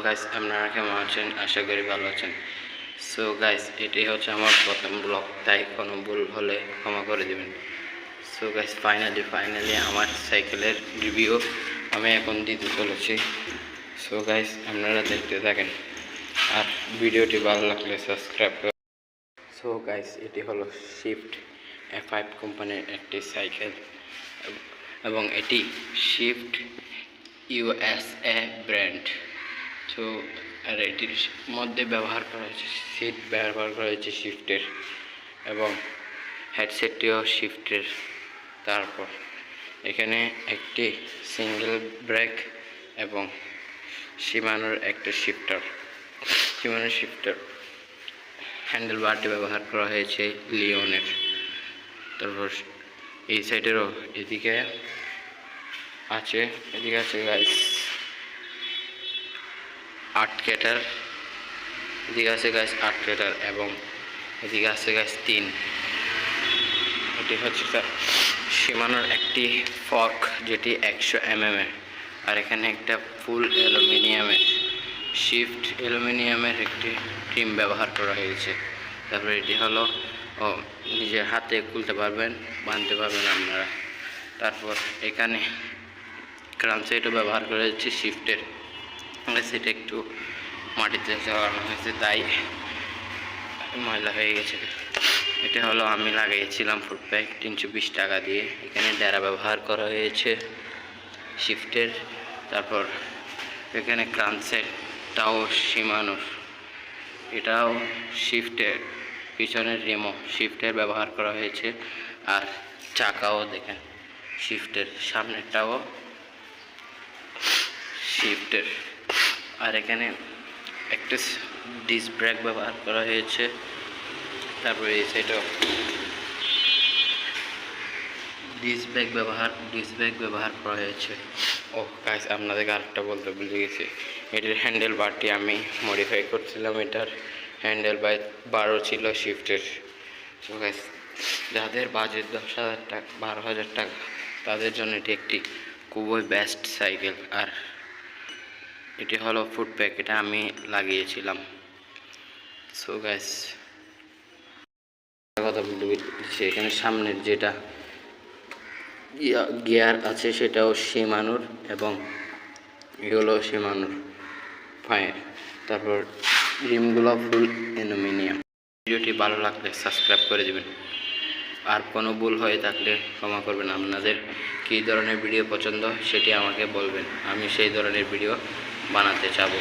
Guys আপনারা কেমন আছেন? আশা করি ভালো আছেন। সো গাইস এটি হচ্ছে আমার প্রথম ব্লগ, তাই কোনো ভুল হলে ক্ষমা করে দেবেন। সো গাইস ফাইনালি আমার সাইকেলের রিভিউ আমি এখন দিতে চলেছি। সো গাইস আপনারা দেখতে থাকেন, আর ভিডিওটি ভালো লাগলে সাবস্ক্রাইব করুন। সো গাইস এটি হলো শিফট F5 কোম্পানির একটি সাইকেল এবং এটি শিফট USA ব্র্যান্ড। তো আর এটির মধ্যে ব্যবহার করা হয়েছে সিট ব্যবহার করা হয়েছে শিফটের, এবং হেডসেটটিও শিফটের। তারপর এখানে একটি সিঙ্গেল ব্রেক এবং শিমানোর একটা শিফটার হ্যান্ডেল বারটি ব্যবহার করা হয়েছে লিওনের। তারপর এই সাইডেরও এদিকে আছে গাইস আটকেটার, এদিকে আছে গাইস আটকেটার, এবং এদিকে আছে গাইস 3। এটি হচ্ছে শিমানোর একটি ফর্ক যেটি 100 mm এর, আর এখানে একটা ফুল অ্যালুমিনিয়ামের একটি ট্রিম ব্যবহার করা হয়েছে। তারপরে এটি হলো নিজের হাতে খুলতে পারবেন, বাঁধতে পারবেন আপনারা। তারপর এখানে ক্রাম সেটও ব্যবহার করা হয়েছে শিফটের। সেটা একটু মাটিতে চালানো হয়েছে, তাই ময়লা হয়ে গেছে। এটা হলো আমি লাগিয়েছিলাম ফুড প্যাক 320 টাকা দিয়ে। এখানে ডেরা ব্যবহার করা হয়েছে শিফটের। তারপর এখানে ক্রাম সেটটাও শিমানোর, এটাও শিফটের। পিছনের রিমো শিফটের ব্যবহার করা হয়েছে, আর চাকাও দেখেন শিফটের, সামনেরটাও শিফটের। আর এখানে একটা ডিস্ক ব্রেক ব্যবহার করা হয়েছে। তারপরে এই সাইডেও ডিস্ক ব্রেক ব্যবহার করা হয়েছে। ও গাইস আপনাদেরকে আরেকটা বলতে ভুলে গেছি, এটির হ্যান্ডেল বারটি আমি মডিফাই করছিলাম। এটার হ্যান্ডেল বারও ছিল শিফটের। তো গাইস যাদের বাজেট 10,000 টাকা 12,000 টাকা তাদের জন্য এটি একটি খুবই বেস্ট সাইকেল। আর এটি হলো ফুড প্যাক, এটা আমি লাগিয়েছিলাম। সো গাইস কথা বলতে বলছি, এখানে সামনের যেটা গিয়ার আছে সেটাও শিমানোর, এবং এগুলো শিমানোর ফায়ার। তারপর রিমগুলো ফুল অ্যালুমিনিয়াম। ভিডিওটি ভালো লাগলে সাবস্ক্রাইব করে দেবেন, আর কোনো ভুল হয়ে থাকলে ক্ষমা করবেন। আপনাদের কী ধরনের ভিডিও পছন্দ সেটি আমাকে বলবেন, আমি সেই ধরনের ভিডিও বানাতে চাবো।